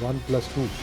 1+2.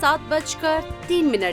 7:03